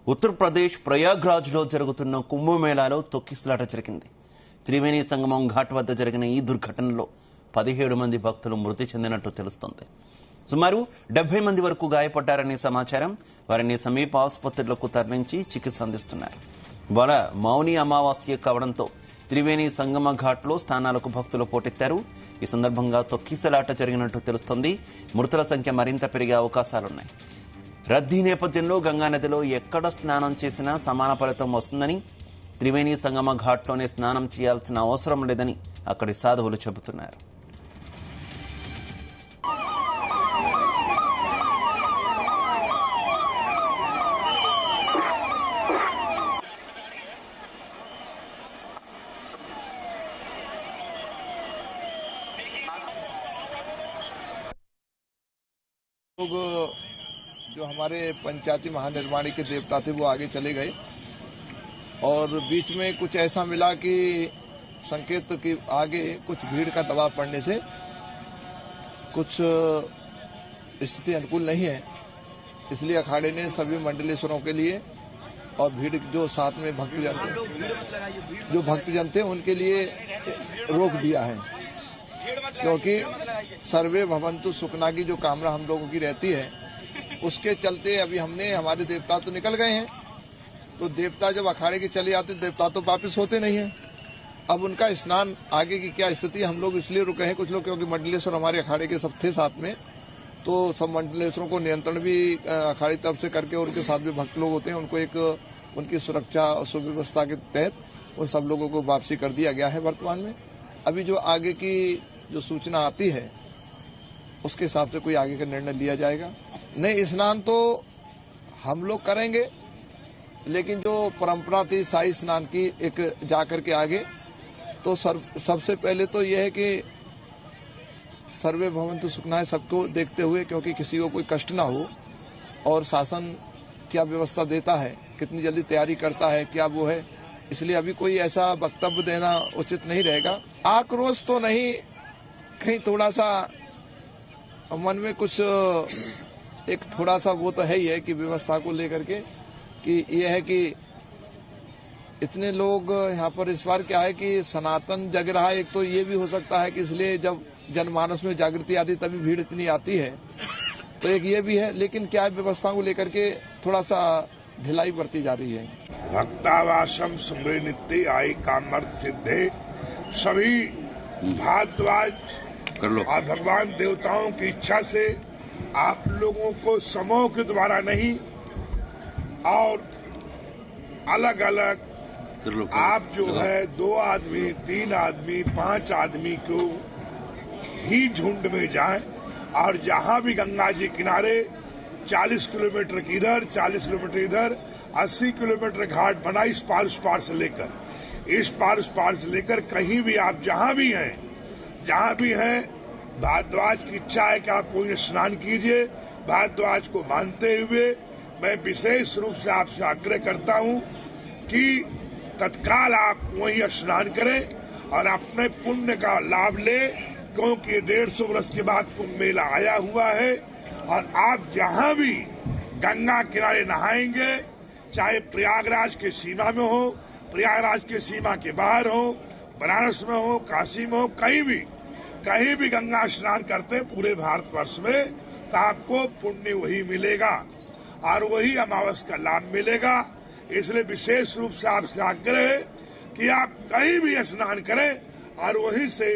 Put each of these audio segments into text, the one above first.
ఉత్తరప్రదేశ్ ప్రయాగ్రాజ్లో జరుగుతున్న కుంభమేళాలో తొక్కిసలాట జరిగింది. త్రివేణి సంగమం ఘాట్ వద్ద జరిగిన ఈ దుర్ఘటనలో 17 మంది భక్తులు మృతి చెందినట్టు తెలుస్తోంది. సుమారు 70 మంది వరకు గాయపడ్డారని సమాచారం. వారిని సమీప ఆసుపత్రులకు తరలించి చికిత్స అందిస్తున్నారు. ఇవాళ మౌని అమావాస్య కావడంతో త్రివేణి సంగమ ఘాట్లో స్నానాలకు భక్తులు పోటెత్తారు. ఈ సందర్భంగా తొక్కిసలాట జరిగినట్టు తెలుస్తోంది. మృతుల సంఖ్య మరింత పెరిగే అవకాశాలున్నాయి. రద్దీ నేపథ్యంలో గంగానదిలో ఎక్కడ స్నానం చేసినా సమాన ఫలితం వస్తుందని, త్రివేణి సంగమ ఘాట్లోనే స్నానం చేయాల్సిన అవసరం లేదని అక్కడి సాధువులు చెబుతున్నారు. जो हमारे पंचायती महानिर्माणी के देवता थे वो आगे चले गए और बीच में कुछ ऐसा मिला कि संकेत कि आगे कुछ भीड़ का दबाव पड़ने से कुछ स्थिति अनुकूल नहीं है, इसलिए अखाड़े ने सभी मंडलेश्वरों के लिए और भीड़ जो साथ में भक्तजन थे उनके लिए रोक दिया है, क्योंकि सर्वे भवन्तु सुखना की जो कामना हम लोगों की रहती है उसके चलते अभी हमारे देवता तो निकल गए हैं। तो देवता जब अखाड़े के चले आते देवता तो वापस होते नहीं हैं। अब उनका स्नान आगे की क्या स्थिति, हम लोग इसलिए रुके हैं कुछ लोग, क्योंकि मंडलेश्वर हमारे अखाड़े के सब थे साथ में, तो सब मंडलेश्वरों को नियंत्रण भी अखाड़े तरफ से करके उनके साथ भी भक्त लोग होते हैं, उनको एक उनकी सुरक्षा और सुव्यवस्था के तहत उन सब लोगों को वापसी कर दिया गया है। वर्तमान में अभी जो आगे की जो सूचना आती है उसके हिसाब से कोई आगे का निर्णय लिया जाएगा। नहीं, स्नान तो हम लोग करेंगे, लेकिन जो परंपरा थी शाही स्नान की एक जाकर के आगे, तो सबसे पहले तो यह है कि सर्वे भवन्तु सुखनाय सबको देखते हुए, क्योंकि किसी को कोई कष्ट ना हो, और शासन क्या व्यवस्था देता है, कितनी जल्दी तैयारी करता है, क्या वो है, इसलिए अभी कोई ऐसा वक्तव्य देना उचित नहीं रहेगा। आक्रोश तो नहीं, कहीं थोड़ा सा मन में कुछ एक थोड़ा सा वो तो है ही है कि व्यवस्था को लेकर के, कि ये है कि इतने लोग यहाँ पर इस बार क्या है कि सनातन जग रहा है, एक तो ये भी हो सकता है कि इसलिए जब जनमानस में जागृति आती तभी भीड़ इतनी आती है, तो एक ये भी है, लेकिन क्या है व्यवस्था को लेकर के थोड़ा सा ढिलाई बरती जा रही है। भक्तावासम सुमरे नित्य आई कामर्थ सिद्धे, सभी भारद्वाज और भगवान देवताओं की इच्छा से आप लोगों को समूह के द्वारा नहीं और अलग अलग आप जो है 2 आदमी 3 आदमी 5 आदमी को ही झुंड में जाएं, और जहां भी गंगा जी किनारे 40 किलोमीटर इधर 40 किलोमीटर इधर 80 किलोमीटर घाट बना, इस पार उस पार से लेकर कहीं भी आप जहां भी हैं भारद्वाज की इच्छा है कि आप पुण्य स्नान कीजिए। भारद्वाज को मानते हुए मैं विशेष रूप से आपसे आग्रह करता हूं कि तत्काल आप वहीं स्नान करें और अपने पुण्य का लाभ लें, क्योंकि 150 वर्ष के बाद कुंभ मेला आया हुआ है। और आप जहां भी गंगा किनारे नहाएंगे, चाहे प्रयागराज के सीमा में हो, प्रयागराज के सीमा के बाहर हो, बनारस में हो, काशी में हो, कहीं भी गंगा स्नान करते पूरे भारतवर्ष में, तो आपको पुण्य वही मिलेगा और वही अमावस का लाभ मिलेगा। इसलिए विशेष रूप से आपसे आग्रह है कि आप कहीं भी स्नान करें और वहीं से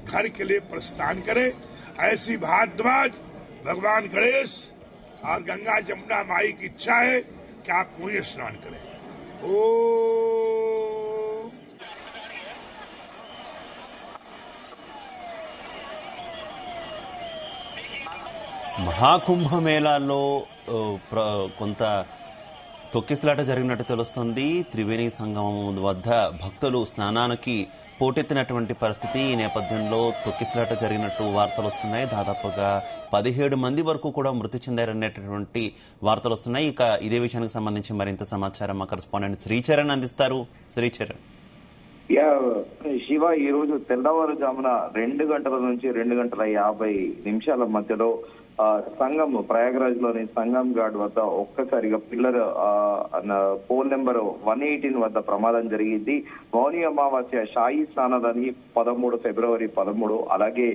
घर के लिए प्रस्थान करें। ऐसी भारद्वाज भगवान गणेश और गंगा जमुना माई की इच्छा है कि आप वहीं स्नान करें। మహాకుంభమేళాలో కొంత తొక్కిసలాట జరిగినట్టు తెలుస్తోంది. త్రివేణి సంగమం వద్ద భక్తులు స్నానానికి పోటెత్తినటువంటి పరిస్థితి. ఈ నేపథ్యంలో తొక్కిసలాట జరిగినట్టు వార్తలు వస్తున్నాయి. దాదాపుగా 17 మంది వరకు కూడా మృతి చెందారనేటటువంటి వార్తలు వస్తున్నాయి. ఇక ఇదే విషయానికి సంబంధించి మరింత సమాచారం మా కరెస్పాండెంట్ శ్రీచరణ్ అందిస్తారు. శ్రీచరణ్. శివ, ఈ రోజు తెల్లవారుజామున 2 గంటల నుంచి 2 గంటల 50 నిమిషాల మధ్యలో సంగం ప్రయాగరాజ్ లోని సంగం ఘాట్ వద్ద ఒక్కసారిగా పిల్లర్ పోల్ నెంబర్ 118 వద్ద ప్రమాదం జరిగింది. మౌని అమావాస్య షాహీ స్నానాలని 13 ఫిబ్రవరి 13, అలాగే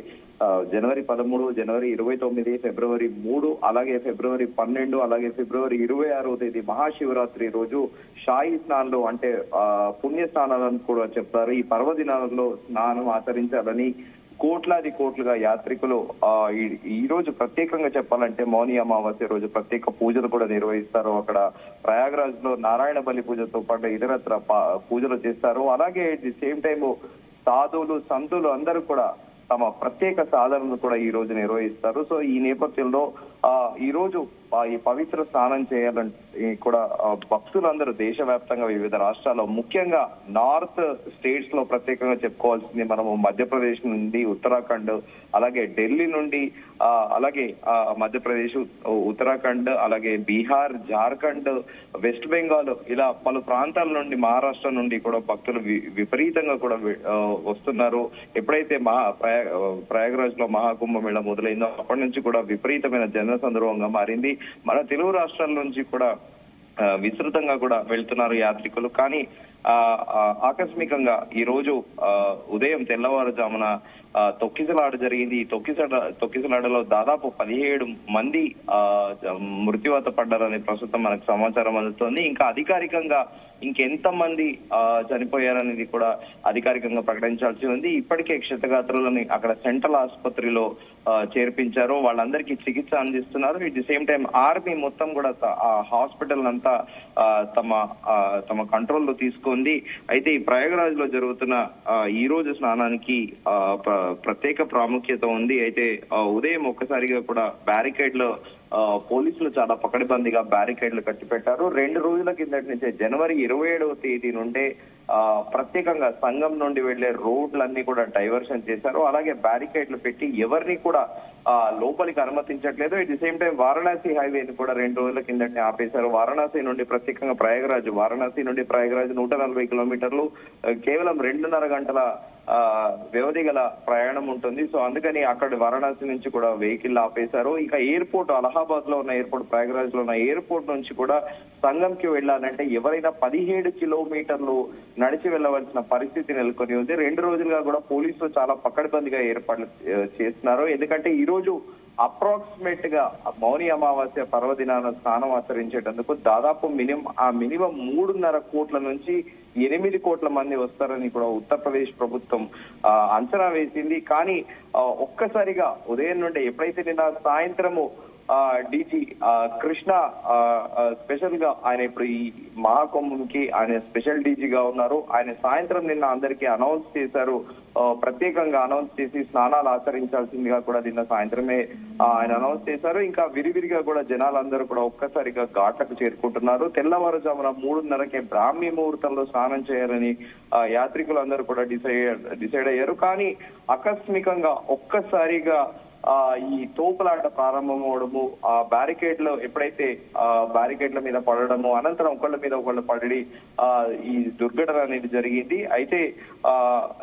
జనవరి 13, జనవరి 29, ఫిబ్రవరి 3, అలాగే ఫిబ్రవరి 12, అలాగే ఫిబ్రవరి 26వ తేదీ మహాశివరాత్రి రోజు షాహీ స్నానాలు అంటే పుణ్య స్నానాలను కూడా చెప్తారు. ఈ పర్వదినాలలో స్నానం ఆచరించాలని కోట్లుగా యాత్రికులు ఈ రోజు ప్రత్యేకంగా చెప్పాలంటే మౌని అమావాస్య రోజు ప్రత్యేక పూజలు కూడా నిర్వహిస్తారు. అక్కడ ప్రయాగరాజ్ లో నారాయణ బలి పూజతో పాటు ఇతరత్ర పూజలు చేస్తారు. అలాగే ది సేమ్ టైమ్ సాధువులు సంతులు అందరూ కూడా తమ ప్రత్యేక సాధనలు కూడా ఈ రోజు నిర్వహిస్తారు. సో ఈ నేపథ్యంలో ఈ రోజు ఈ పవిత్ర స్నానం చేయాలంటే కూడా భక్తులందరూ దేశవ్యాప్తంగా వివిధ రాష్ట్రాల్లో ముఖ్యంగా నార్త్ స్టేట్స్ లో ప్రత్యేకంగా చెప్పుకోవాల్సింది మనము మధ్యప్రదేశ్ నుండి ఉత్తరాఖండ్, అలాగే ఢిల్లీ నుండి అలాగే మధ్యప్రదేశ్, ఉత్తరాఖండ్, అలాగే బీహార్, జార్ఖండ్, వెస్ట్ బెంగాల్ ఇలా పలు ప్రాంతాల నుండి మహారాష్ట్ర నుండి కూడా భక్తులు విపరీతంగా కూడా వస్తున్నారు. ఎప్పుడైతే ప్రయాగరాజ్ లో మహాకుంభమేళ మొదలైందో అప్పటి నుంచి కూడా విపరీతమైన జనసంద్రోహంగా మారింది. మన తెలుగు రాష్ట్రాల నుంచి కూడా విస్తృతంగా కూడా వెళ్తున్నారు యాత్రికులు. కానీ ఆకస్మికంగా ఈ రోజు ఉదయం తెల్లవారుజామున తొక్కిసలాట జరిగింది. ఈ తొక్కిసలాటలో దాదాపు 17 మంది మృత్యువాత పడ్డారని ప్రస్తుతం మనకు సమాచారం అందుతోంది. ఇంకా అధికారికంగా ఇంకెంత మంది చనిపోయారనేది కూడా అధికారికంగా ప్రకటించాల్సి ఉంది. ఇప్పటికే క్షతగాత్రులని అక్కడ సెంట్రల్ ఆసుపత్రిలో చేర్పించారు. వాళ్ళందరికీ చికిత్స అందిస్తున్నారు. At the same time army మొత్తం కూడా ఆ హాస్పిటల్ అంతా తమ కంట్రోల్లో తీసుకుంది. అయితే ఈ ప్రయాగరాజ్ లో జరుగుతున్న ఈ రోజు స్నానానికి ప్రత్యేక ప్రాముఖ్యత ఉంది. అయితే ఉదయం ఒక్కసారిగా కూడా బ్యారికేడ్లో పోలీసులు చాలా పకడ్బందీగా బ్యారికేడ్లు కట్టిపెట్టారు. 2 రోజుల కిందటి నుంచే జనవరి 27వ తేదీ నుండే ప్రత్యేకంగా సంఘం నుండి వెళ్లే రోడ్లన్నీ కూడా డైవర్షన్ చేశారు. అలాగే బ్యారికేడ్లు పెట్టి ఎవరిని కూడా లోపలికి అనుమతించట్లేదు. At the same time Varanasi హైవేని కూడా 2 రోజుల కిందటి ఆపేశారు. వారణాసి నుండి ప్రత్యేకంగా వారణాసి నుండి ప్రయాగరాజ్ 140 కిలోమీటర్లు, కేవలం 2.5 గంటల వ్యవధి గల ప్రయాణం ఉంటుంది. సో అందుకని అక్కడ వారణాసి నుంచి కూడా వెహికల్ ఆపేశారు. ఇక ఎయిర్పోర్ట్ అలహాబాద్ లో ఉన్న ఎయిర్పోర్ట్, ప్రయాగరాజ్ లో ఉన్న ఎయిర్పోర్ట్ నుంచి కూడా సంగంకి వెళ్ళాలంటే ఎవరైనా 17 కిలోమీటర్లు నడిచి వెళ్ళవలసిన పరిస్థితి నెలకొని ఉంది. 2 రోజులుగా కూడా పోలీసులు చాలా పకడ్బందీగా ఏర్పాట్లు చేస్తున్నారు. ఎందుకంటే ఈ రోజు అప్రాక్సిమేట్ గా మౌని అమావాస్య పర్వదినాన స్నానం ఆచరించేటందుకు దాదాపు మినిమం 3.5 కోట్ల నుంచి 8 కోట్ల మంది వస్తారని కూడా ఉత్తరప్రదేశ్ ప్రభుత్వం అంచనా వేసింది. కానీ ఒక్కసారిగా ఉదయం నుండి ఎప్పుడైతే నిన్న సాయంత్రము డీజీ కృష్ణ స్పెషల్ గా ఆయన ఇప్పుడు ఈ మహాకుంభంకి ఆయన స్పెషల్ డీజీగా ఉన్నారు. ఆయన సాయంత్రం నిన్న అందరికీ అనౌన్స్ చేశారు, ప్రత్యేకంగా అనౌన్స్ చేసి స్నానాలు ఆచరించాల్సిందిగా కూడా నిన్న సాయంత్రమే ఆయన అనౌన్స్ చేశారు. ఇంకా విరివిరిగా కూడా జనాలందరూ కూడా ఒక్కసారిగా ఘాట్లకు చేరుకుంటున్నారు. తెల్లవారుజామున 3:30కే బ్రాహ్మీ ముహూర్తంలో స్నానం చేయాలని యాత్రికులందరూ కూడా డిసైడ్ అయ్యారు. కానీ ఆకస్మికంగా ఒక్కసారిగా ఈ తోపులాట ప్రారంభం అవడము, ఆ బ్యారికేడ్లు ఎప్పుడైతే బ్యారికేడ్ల మీద పడడము, అనంతరం ఒకళ్ళ మీద ఒకళ్ళు పడి ఈ దుర్ఘటన అనేది జరిగింది. అయితే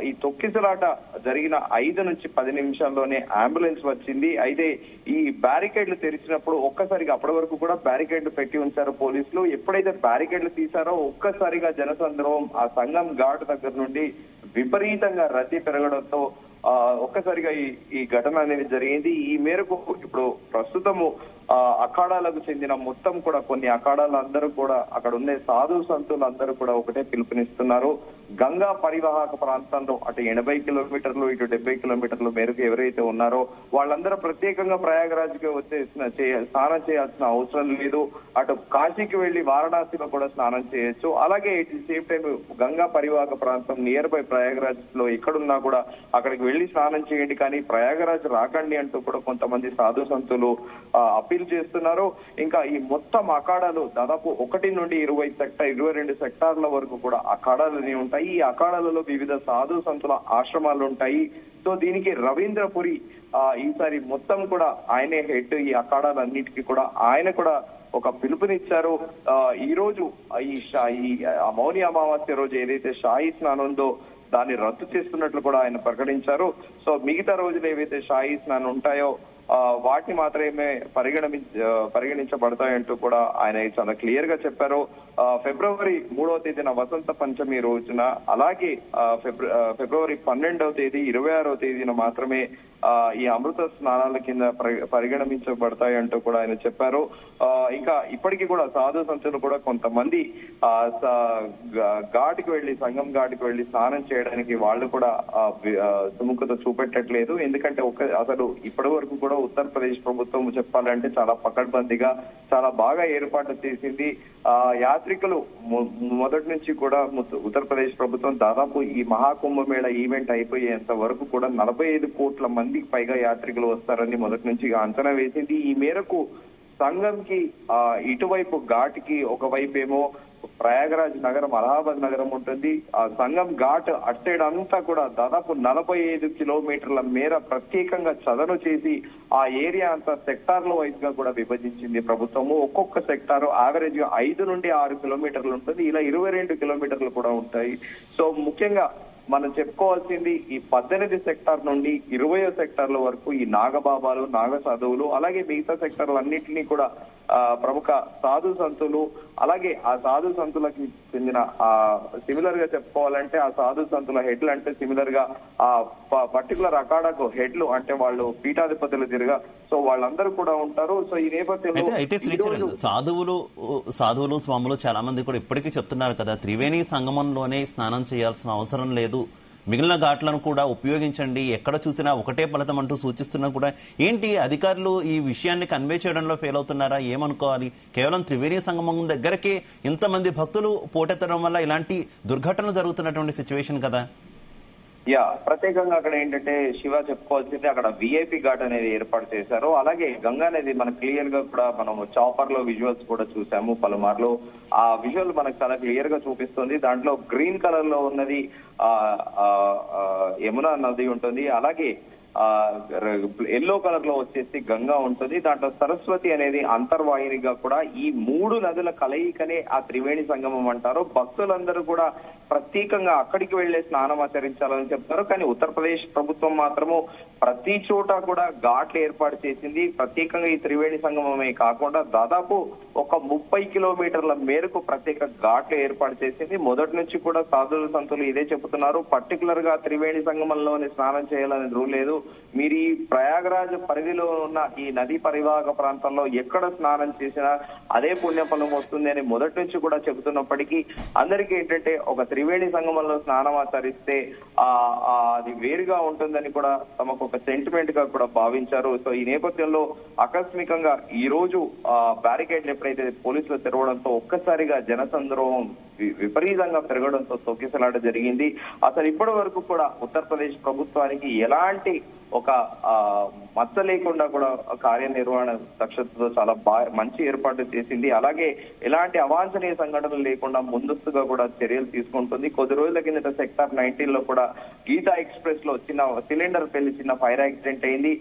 ఈ తొక్కిసలాట జరిగిన 5 నుంచి 10 నిమిషాల్లోనే అంబులెన్స్ వచ్చింది. అయితే ఈ బ్యారికేడ్లు తెరిచినప్పుడు ఒక్కసారిగా అప్పటి వరకు కూడా బ్యారికేడ్లు పెట్టి ఉంచారు పోలీసులు. ఎప్పుడైతే బ్యారికేడ్లు తీశారో ఒక్కసారిగా జనసంద్రోహం ఆ సంగం ఘాట్ దగ్గర నుండి విపరీతంగా రద్దీ పెరగడంతో ఒక్కసారిగా ఈ ఘటన అనేది జరిగింది. ఈ మేరకు ఇప్పుడు ప్రస్తుతము అఖాడాలకు చెందిన మొత్తం కూడా కొన్ని అఖాడాలందరూ కూడా అక్కడ ఉండే సాధు సంతులు అందరూ కూడా ఒకటే పిలుపునిస్తున్నారు. గంగా పరివాహక ప్రాంతంలో అటు 80 కిలోమీటర్లు ఇటు 70 కిలోమీటర్ల మేరకు ఎవరైతే ఉన్నారో వాళ్ళందరూ ప్రత్యేకంగా ప్రయాగరాజ్కి వచ్చే స్నానం చేయాల్సిన అవసరం లేదు. అటు కాశీకి వెళ్లి వారణాసిలో కూడా స్నానం చేయొచ్చు. అలాగే ఇట్ సేమ్ టైం గంగా పరివాహక ప్రాంతం నియర్ బై ప్రయాగరాజ్ లో ఎక్కడున్నా కూడా అక్కడికి వెళ్లి స్నానం చేయండి, కానీ ప్రయాగరాజ్ రాకండి అంటూ కూడా కొంతమంది సాధు సంతులు అప్పీల్ చేస్తున్నారు. ఇంకా ఈ మొత్తం అఖాడాలు దాదాపు 1 నుండి 22 సెక్టార్ల వరకు కూడా అఖాడాలని ఉంటాయి. ఈ అఖాడాలలో వివిధ సాధు సంతుల ఆశ్రమాలు ఉంటాయి. సో దీనికి రవీంద్రపురి ఈసారి మొత్తం కూడా ఆయనే హెడ్. ఈ అఖాడాలన్నిటికీ కూడా ఆయన కూడా ఒక పిలుపునిచ్చారు. ఈ రోజు ఈ మౌని అమావాస్య రోజు ఏదైతే షాహీ స్నానం ఉందో దాన్ని రద్దు చేస్తున్నట్లు కూడా ఆయన ప్రకటించారు. సో మిగతా రోజులు ఏవైతే షాహీ స్నానం ఉంటాయో వాటిని మాత్రమే పరిగణించబడతాయంటూ కూడా ఆయన చాలా క్లియర్ గా చెప్పారు. ఫిబ్రవరి 3వ తేదీన వసంత పంచమి రోజున, అలాగే ఫిబ్రవరి 12వ తేదీ 26వ తేదీన మాత్రమే ఈ అమృత స్నానాల కింద పరిగణించబడతాయి అంటూ కూడా ఆయన చెప్పారు. ఇంకా ఇప్పటికీ కూడా సాధు సంతులు కూడా కొంతమంది ఘాటికి వెళ్లి, సంగం ఘాటికి వెళ్లి స్నానం చేయడానికి వాళ్ళు కూడా సుముఖత చూపెట్టట్లేదు. ఎందుకంటే అసలు ఇప్పటి వరకు కూడా ఉత్తరప్రదేశ్ ప్రభుత్వం చెప్పాలంటే చాలా పకడ్బందీగా చాలా బాగా ఏర్పాటు చేసింది. యాత్రికులు మొదటి నుంచి కూడా ఉత్తరప్రదేశ్ ప్రభుత్వం దాదాపు ఈ మహాకుంభమేళ ఈవెంట్ అయిపోయేంత వరకు కూడా 45 కోట్ల మందికి పైగా యాత్రికులు వస్తారని మొదటి నుంచి అంచనా వేసింది. ఈ మేరకు సంగంకి ఇటువైపు ఘాట్కి ఒకవైపు ఏమో ప్రయాగరాజ్ నగరం, అలహాబాద్ నగరం ఉంటుంది. ఆ సంగం ఘాట్ అటు సైడ్ అంతా కూడా దాదాపు 45 కిలోమీటర్ల మేర ప్రత్యేకంగా చదను చేసి ఆ ఏరియా అంతా సెక్టార్ల వైజ్ గా కూడా విభజించింది ప్రభుత్వము. ఒక్కొక్క సెక్టార్ యావరేజ్ 5 నుండి 6 కిలోమీటర్లు ఉంటుంది. ఇలా 22 కిలోమీటర్లు కూడా ఉంటాయి. సో ముఖ్యంగా మనం చెప్పుకోవాల్సింది ఈ 18 సెక్టార్ నుండి 20వ సెక్టార్ల వరకు ఈ నాగబాబాలు, నాగ సాధువులు, అలాగే మిగతా సెక్టార్లన్నింటినీ కూడా ప్రముఖ సాధు సంతులు, అలాగే ఆ సాధు సంతులకి చెందిన సిమిలర్ గా చెప్పుకోవాలంటే ఆ సాధు సంతుల హెడ్లు అంటే సిమిలర్ గా ఆ పర్టికులర్ అఖాడాకు హెడ్లు అంటే వాళ్ళు పీఠాధిపతులు తిరగా, సో వాళ్ళందరూ కూడా ఉంటారు. సో ఈ నేపథ్యంలో సాధువులు స్వాములు చాలా మంది కూడా ఇప్పటికీ చెప్తున్నారు కదా, త్రివేణి సంగమంలోనే స్నానం చేయాల్సిన అవసరం లేదు, మిగిలిన ఘాట్లను కూడా ఉపయోగించండి, ఎక్కడ చూసినా ఒకటే ఫలితం అంటూ సూచిస్తున్నా కూడా ఏంటి అధికారులు ఈ విషయాన్ని కన్వే చేయడంలో ఫెయిల్ అవుతున్నారా? ఏమనుకోవాలి? కేవలం త్రివేణి సంగమం దగ్గరకే ఇంతమంది భక్తులు పోటెత్తడం వల్ల ఇలాంటి దుర్ఘటనలు జరుగుతున్నటువంటి సిచ్యువేషన్ కదా. ప్రత్యేకంగా అక్కడ ఏంటంటే శివ చెప్పుకోవాల్సింది అక్కడ విఐపి ఘాట్ అనేది ఏర్పాటు చేశారు. అలాగే గంగా అనేది మనకు క్లియర్ గా కూడా మనం చాపర్ లో విజువల్స్ కూడా చూసాము పలుమార్లు. ఆ విజువల్ మనకు చాలా క్లియర్ గా చూపిస్తుంది. దాంట్లో గ్రీన్ కలర్ లో ఉన్నది యమునా నది ఉంటుంది, అలాగే ఎల్లో కలర్ లో వచ్చేసి గంగా ఉంటుంది. దాంట్లో సరస్వతి అనేది అంతర్వాహినిగా కూడా ఈ 3 నదుల కలయికనే ఆ త్రివేణి సంగమం అంటారు. భక్తులందరూ కూడా ప్రత్యేకంగా అక్కడికి వెళ్లే స్నానం ఆచరించాలని చెప్తారు. కానీ ఉత్తరప్రదేశ్ ప్రభుత్వం మాత్రము ప్రతి చోట కూడా ఘాట్లు ఏర్పాటు చేసింది. ప్రత్యేకంగా ఈ త్రివేణి సంగమమే కాకుండా దాదాపు ఒక 30 కిలోమీటర్ల మేరకు ప్రత్యేక ఘాట్లు ఏర్పాటు చేసింది. మొదటి నుంచి కూడా సాధువుల సంతులు ఇదే చెబుతున్నారు, పర్టికులర్ గా త్రివేణి సంగమంలోనే స్నానం చేయాలని రూల్ లేదు. మీరు ఈ ప్రయాగరాజ్ పరిధిలో ఉన్న ఈ నదీ పరివాహక ప్రాంతంలో ఎక్కడ స్నానం చేసినా అదే పుణ్యఫలం వస్తుంది అని మొదటి నుంచి కూడా చెబుతున్నప్పటికీ అందరికీ ఏంటంటే ఒక త్రివేణి సంగమంలో స్నానం ఆచరిస్తే అది వేరుగా ఉంటుందని కూడా తమకు ఒక సెంటిమెంట్ గా కూడా భావించారు. సో ఈ నేపథ్యంలో ఆకస్మికంగా ఈ రోజు బ్యారికేడ్లు ఎప్పుడైతే పోలీసులు తెరవడంతో ఒక్కసారిగా జనసంద్రోహం విపరీతంగా పెరగడంతో తొక్కిసలాట జరిగింది. అసలు ఇప్పటి వరకు కూడా ఉత్తరప్రదేశ్ ప్రభుత్వానికి ఎలాంటి ఒక మచ్చ లేకుండా కూడా కార్యనిర్వహణ దక్షతతో చాలా మంచి ఏర్పాటు చేసింది. అలాగే ఎలాంటి అవాంఛనీయ సంఘటనలు లేకుండా ముందస్తుగా కూడా చర్యలు తీసుకుంటుంది. కొద్ది రోజుల కిందట సెక్టార్ 19 లో కూడా గీతా ఎక్స్ప్రెస్ లో చిన్న సిలిండర్ పెళ్లి చిన్న ఫైర్ యాక్సిడెంట్ అయింది.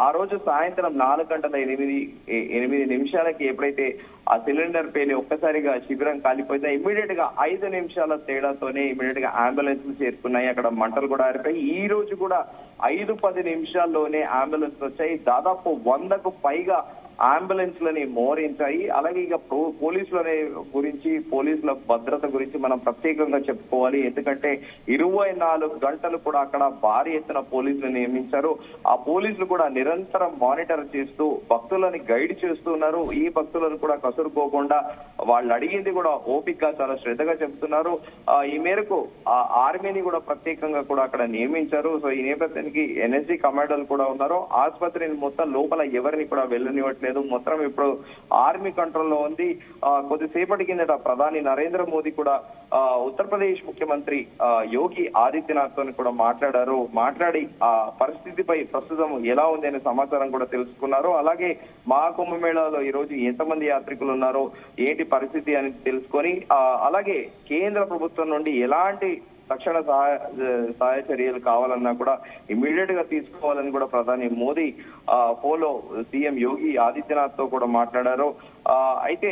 ఆ రోజు సాయంత్రం 4:08 ఎప్పుడైతే ఆ సిలిండర్ పేలి ఒక్కసారిగా శిబిరం కాలిపోయిందో ఇమ్మీడియట్ గా 5 నిమిషాల తేడాతోనే ఇమ్మీడియట్ గా అంబులెన్స్ చేరుకున్నాయి. అక్కడ మంటలు కూడా ఆరిపోయి ఈ రోజు కూడా 5-10 నిమిషాల్లోనే అంబులెన్స్ వచ్చాయి. దాదాపు 100కు పైగా అంబులెన్స్ లని మోహరించాయి. అలాగే ఇక పోలీసుల భద్రత గురించి మనం ప్రత్యేకంగా చెప్పుకోవాలి. ఎందుకంటే 24 గంటలు కూడా అక్కడ భారీ ఎత్తున పోలీసులు నియమించారు. ఆ పోలీసులు కూడా నిరంతరం మానిటర్ చేస్తూ భక్తులని గైడ్ చేస్తున్నారు. ఈ భక్తులను కూడా కసురుకోకుండా వాళ్ళు అడిగింది కూడా ఓపికగా చాలా శ్రద్ధగా చెప్తున్నారు. ఈ మేరకు ఆ ఆర్మీని కూడా ప్రత్యేకంగా కూడా అక్కడ నియమించారు. సో ఈ నేపథ్యానికి ఎన్ఎస్జీ కమాండోలు కూడా ఉన్నారు. ఆసుపత్రిని మొత్తం లోపల ఎవరిని కూడా వెళ్ళనివ్వట్లేదు. మొత్తం ఇప్పుడు ఆర్మీ కంట్రోల్లో ఉంది. కొద్దిసేపటి కిందట ప్రధాని నరేంద్ర మోదీ కూడా ఉత్తరప్రదేశ్ ముఖ్యమంత్రి యోగి ఆదిత్యనాథ్ తో కూడా మాట్లాడి ఆ పరిస్థితిపై ప్రస్తుతం ఎలా ఉంది అనే సమాచారం కూడా తెలుసుకున్నారు. అలాగే మహాకుంభమేళాలో ఈ రోజు ఎంతమంది యాత్రికులు ఉన్నారో ఏంటి పరిస్థితి అని తెలుసుకొని అలాగే కేంద్ర ప్రభుత్వం నుండి ఎలాంటి తక్షణ సహాయ చర్యలు కావాలన్నా కూడా ఇమీడియట్ గా తీసుకోవాలని కూడా ప్రధాని మోదీ ఫోలో సీఎం యోగి ఆదిత్యనాథ్ తో కూడా మాట్లాడారు. అయితే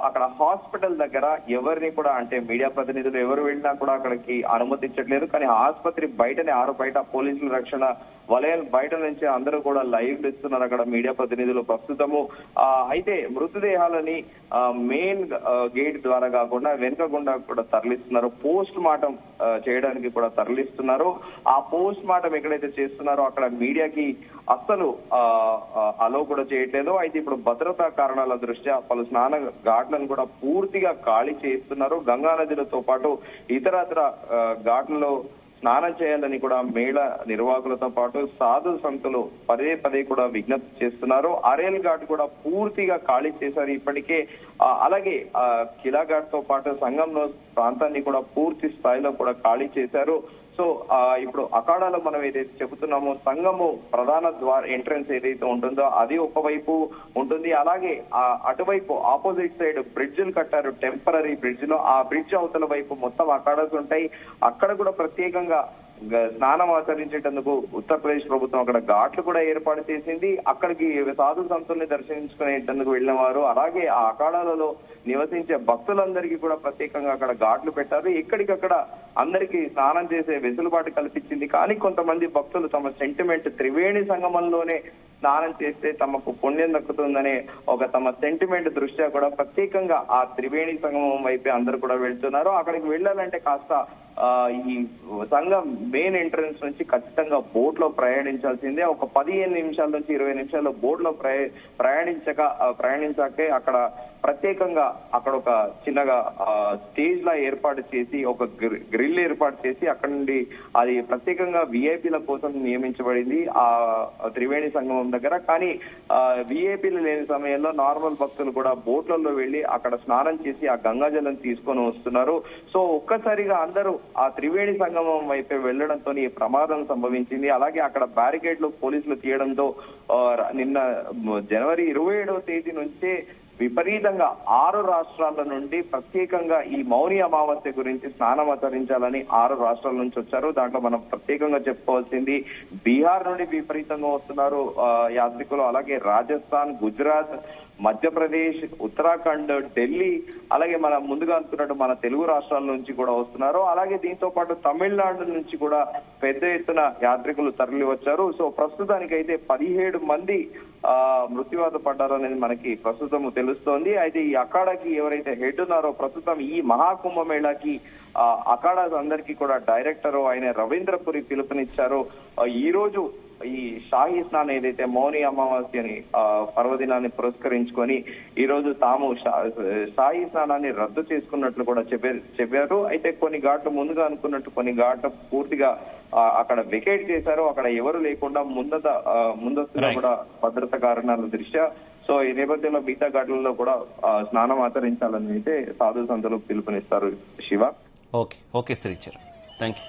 అక్కడ హాస్పిటల్ దగ్గర ఎవరిని కూడా అంటే మీడియా ప్రతినిధులు ఎవరు వెళ్ళినా కూడా అక్కడికి అనుమతించట్లేదు. కానీ ఆసుపత్రి బయటనే బయట పోలీసుల రక్షణ వలయం బయట నుంచి అందరూ కూడా లైవ్ ఇస్తున్నారు అక్కడ మీడియా ప్రతినిధులు ప్రస్తుతము. అయితే మృతదేహాలని మెయిన్ గేట్ ద్వారా కాకుండా వెనుక గుండా కూడా తరలిస్తున్నారు. పోస్ట్ మార్టం చేయడానికి కూడా తరలిస్తున్నారు. ఆ పోస్ట్ మార్టం ఎక్కడైతే చేస్తున్నారో అక్కడ మీడియాకి అస్సలు అలో కూడా చేయట్లేదు. అయితే ఇప్పుడు భద్రతా కారణాల దృష్ట్యా పలు స్నాన ఘాట్లను కూడా పూర్తిగా ఖాళీ చేస్తున్నారు. గంగా నదిలతో పాటు ఇతరత్ర ఘాట్లలో స్నానం చేయాలని కూడా మేళ నిర్వాహకులతో పాటు సాధు సంతులు పదే కూడా విజ్ఞప్తి చేస్తున్నారు. అరేల్ ఘాట్ కూడా పూర్తిగా ఖాళీ చేశారు ఇప్పటికే. అలాగే కిలా ఘాట్ తో పాటు సంగంలో ప్రాంతాన్ని కూడా పూర్తి స్థాయిలో కూడా ఖాళీ చేశారు. సో ఇప్పుడు అఖాడాలో మనం ఏదైతే చెబుతున్నామో సంగము ప్రధాన ద్వార ఎంట్రన్స్ ఏదైతే ఉంటుందో అది ఒకవైపు ఉంటుంది. అలాగే అటువైపు ఆపోజిట్ సైడ్ బ్రిడ్జిలు కట్టారు, టెంపరీ బ్రిడ్జ్ లో. ఆ బ్రిడ్జ్ అవతల వైపు మొత్తం అఖాడాస్ ఉంటాయి. అక్కడ కూడా ప్రత్యేకంగా స్నానం ఆచరించేటందుకు ఉత్తరప్రదేశ్ ప్రభుత్వం అక్కడ ఘాట్లు కూడా ఏర్పాటు చేసింది. అక్కడికి సాధు సంతుల్ని దర్శించుకునేటందుకు వెళ్ళిన వారు అలాగే ఆ అఖాడాలలో నివసించే భక్తులందరికీ కూడా ప్రత్యేకంగా అక్కడ ఘాట్లు పెట్టారు. ఎక్కడికక్కడ అందరికీ స్నానం చేసే వెసులుబాటు కల్పించింది. కానీ కొంతమంది భక్తులు తమ సెంటిమెంట్ త్రివేణి సంగమంలోనే స్నానం చేస్తే తమకు పుణ్యం దక్కుతుందనే తమ సెంటిమెంట్ దృష్ట్యా కూడా ప్రత్యేకంగా ఆ త్రివేణి సంగమం వైపే అందరూ కూడా వెళ్తున్నారు. అక్కడికి వెళ్ళాలంటే కాస్త ఈ సంఘం మెయిన్ ఎంట్రన్స్ నుంచి ఖచ్చితంగా బోట్ లో ప్రయాణించాల్సిందే. 15 నిమిషాల నుంచి 20 నిమిషాల్లో బోట్ లో ప్రయాణించాకే అక్కడ ప్రత్యేకంగా అక్కడ ఒక చిన్నగా స్టేజ్ లా ఏర్పాటు చేసి ఒక గ్రిల్ ఏర్పాటు చేసి అక్కడ నుండి అది ప్రత్యేకంగా విఐపీల కోసం నియమించబడింది ఆ త్రివేణి సంగమం దగ్గర. కానీ విఐపీలు లేని సమయంలో నార్మల్ భక్తులు కూడా బోట్లలో వెళ్లి అక్కడ స్నానం చేసి ఆ గంగాజలం తీసుకొని వస్తున్నారు. సో ఒక్కసారిగా అందరూ ఆ త్రివేణి సంగమం వైపే వెళ్లడంతో ఈ ప్రమాదం సంభవించింది. అలాగే అక్కడ బ్యారికేడ్లు పోలీసులు తీయడంతో నిన్న జనవరి 27వ తేదీ నుంచే విపరీతంగా 6 రాష్ట్రాల నుండి ప్రత్యేకంగా ఈ మౌని అమావాస్య గురించి స్నానం ఆచరించాలని 6 రాష్ట్రాల నుంచి వచ్చారు. దాంట్లో మనం ప్రత్యేకంగా చెప్పుకోవాల్సింది బీహార్ నుండి విపరీతంగా వస్తున్నారు యాత్రికులు. అలాగే రాజస్థాన్, గుజరాత్, మధ్యప్రదేశ్, ఉత్తరాఖండ్, ఢిల్లీ, అలాగే మన ముందుగా అనుకున్నట్టు మన తెలుగు రాష్ట్రాల నుంచి కూడా వస్తున్నారు. అలాగే దీంతో పాటు తమిళనాడు నుంచి కూడా పెద్ద ఎత్తున యాత్రికులు తరలి వచ్చారు. సో ప్రస్తుతానికైతే 17 మంది మృత్యువాత పడ్డారు అనేది మనకి ప్రస్తుతం తెలుస్తోంది. అయితే ఈ అఖాడాకి ఎవరైతే హెడ్ ఉన్నారో ప్రస్తుతం ఈ మహాకుంభమేళాకి అఖాడాస్ అందరికీ కూడా డైరెక్టర్ ఆయన రవీంద్రపురి పిలుపునిచ్చారు. ఈ రోజు ఈ షాహీ స్నానం ఏదైతే మౌని అమావాస్యని పర్వదినాన్ని పురస్కరించుకొని ఈ రోజు తాము షాహీ స్నానాన్ని రద్దు చేసుకున్నట్లు కూడా చెప్పారు. అయితే కొన్ని ఘాట్లు ముందుగా అనుకున్నట్టు కొన్ని ఘాట్లు పూర్తిగా అక్కడ వెకేట్ చేశారు. అక్కడ ఎవరు లేకుండా ముందస్తుగా కూడా భద్రత కారణాల దృష్ట్యా. సో ఈ నేపథ్యంలో మిగతా ఘాట్లలో కూడా స్నానం ఆచరించాలని అయితే సాధు సంతులు పిలుపునిస్తారు. శివ. ఓకే శ్రీచర్, థ్యాంక్ యూ.